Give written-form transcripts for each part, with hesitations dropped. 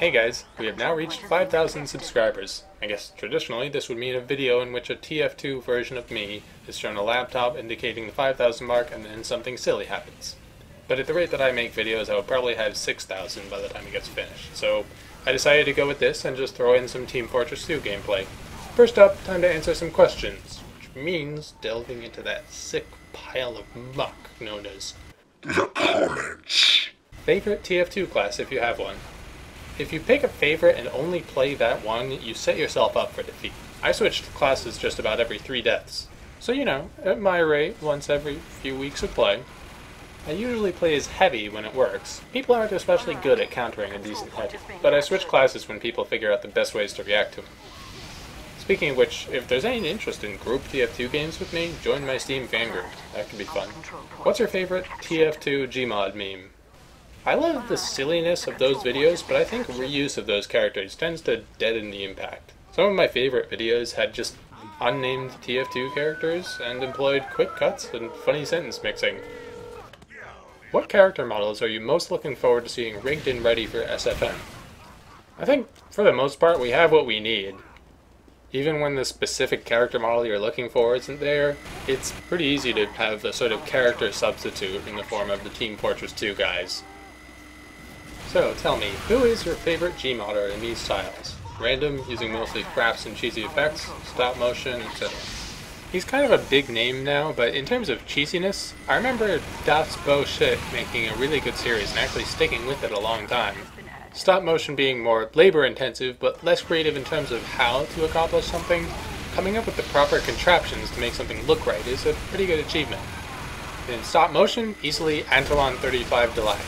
Hey guys, we have now reached 5,000 subscribers. I guess traditionally this would mean a video in which a TF2 version of me is shown a laptop indicating the 5,000 mark and then something silly happens. But at the rate that I make videos, I will probably have 6,000 by the time it gets finished. So I decided to go with this and just throw in some Team Fortress 2 gameplay. First up, time to answer some questions, which means delving into that sick pile of muck known as the comments. Favorite TF2 class if you have one. If you pick a favorite and only play that one, you set yourself up for defeat. I switched classes just about every 3 deaths. So you know, at my rate, once every few weeks of play. I usually play as heavy when it works. People aren't especially good at countering a decent heavy, but I switch classes when people figure out the best ways to react to them. Speaking of which, if there's any interest in group TF2 games with me, join my Steam fan group. That could be fun. What's your favorite TF2 Gmod meme? I love the silliness of those videos, but I think reuse of those characters tends to deaden the impact. Some of my favorite videos had just unnamed TF2 characters and employed quick cuts and funny sentence mixing. What character models are you most looking forward to seeing rigged and ready for SFM? I think, for the most part, we have what we need. Even when the specific character model you're looking for isn't there, it's pretty easy to have a sort of character substitute in the form of the Team Fortress 2 guys. So, tell me, who is your favorite Gmodder in these styles? Random, using mostly crafts and cheesy effects, stop motion, etc. He's kind of a big name now, but in terms of cheesiness, I remember Das Bo Shit making a really good series and actually sticking with it a long time. Stop motion being more labor intensive, but less creative in terms of how to accomplish something, coming up with the proper contraptions to make something look right is a pretty good achievement. In stop motion, easily Antolon 35 Delight.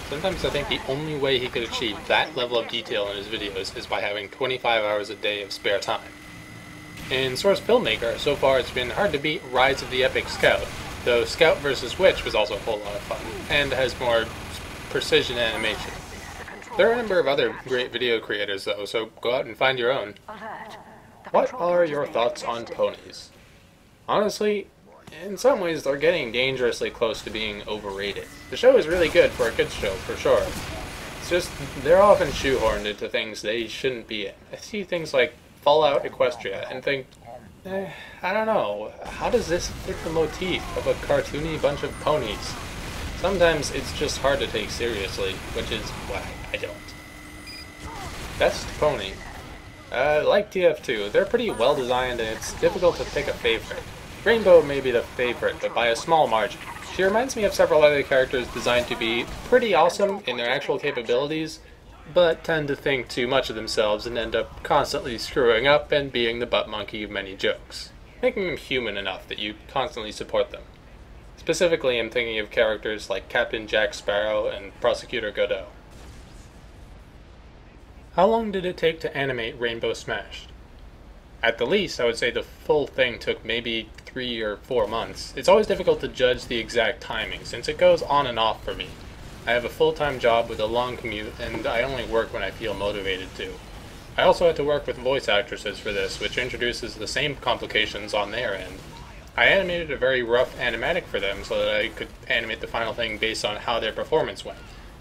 Sometimes I think the only way he could achieve that level of detail in his videos is by having 25 hours a day of spare time. In Source Filmmaker, so far it's been hard to beat Rise of the Epic Scout, though Scout vs. Witch was also a whole lot of fun, and has more precision animation. There are a number of other great video creators though, so go out and find your own. What are your thoughts on ponies? Honestly, in some ways they're getting dangerously close to being overrated. The show is really good for a kids show, for sure. It's just, they're often shoehorned into things they shouldn't be in. I see things like Fallout Equestria and think, I don't know, how does this fit the motif of a cartoony bunch of ponies? Sometimes it's just hard to take seriously, which is why I don't. Best pony. Like TF2, they're pretty well designed and it's difficult to pick a favorite. Rainbow may be the favorite, but by a small margin. She reminds me of several other characters designed to be pretty awesome in their actual capabilities, but tend to think too much of themselves and end up constantly screwing up and being the butt monkey of many jokes, making them human enough that you constantly support them. Specifically, I'm thinking of characters like Captain Jack Sparrow and Prosecutor Godot. How long did it take to animate Rainbow Smashed? At the least, I would say the full thing took maybe 3 or 4 months. It's always difficult to judge the exact timing, since it goes on and off for me. I have a full-time job with a long commute, and I only work when I feel motivated to. I also had to work with voice actresses for this, which introduces the same complications on their end. I animated a very rough animatic for them so that I could animate the final thing based on how their performance went,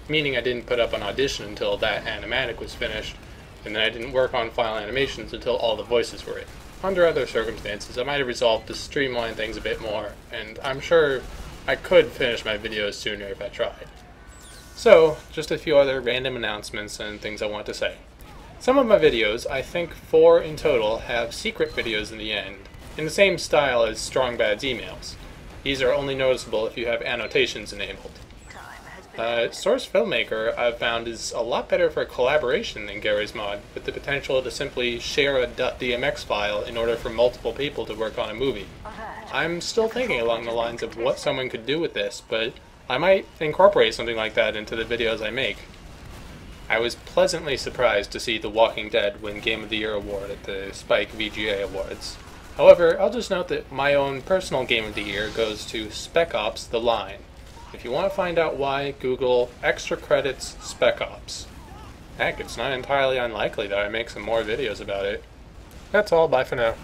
meaning I didn't put up an audition until that animatic was finished, and then I didn't work on final animations until all the voices were in. Under other circumstances, I might have resolved to streamline things a bit more, and I'm sure I could finish my videos sooner if I tried. So, just a few other random announcements and things I want to say. Some of my videos, I think 4 in total, have secret videos in the end, in the same style as Strong Bad's emails. These are only noticeable if you have annotations enabled. Source Filmmaker, I've found, is a lot better for collaboration than Gary's Mod, with the potential to simply share a .dmx file in order for multiple people to work on a movie. I'm still thinking along the lines of what someone could do with this, but I might incorporate something like that into the videos I make. I was pleasantly surprised to see The Walking Dead win Game of the Year award at the Spike VGA Awards. However, I'll just note that my own personal Game of the Year goes to Spec Ops: The Line. If you want to find out why, Google extra credits Spec Ops. Heck, it's not entirely unlikely that I make some more videos about it. That's all, bye for now.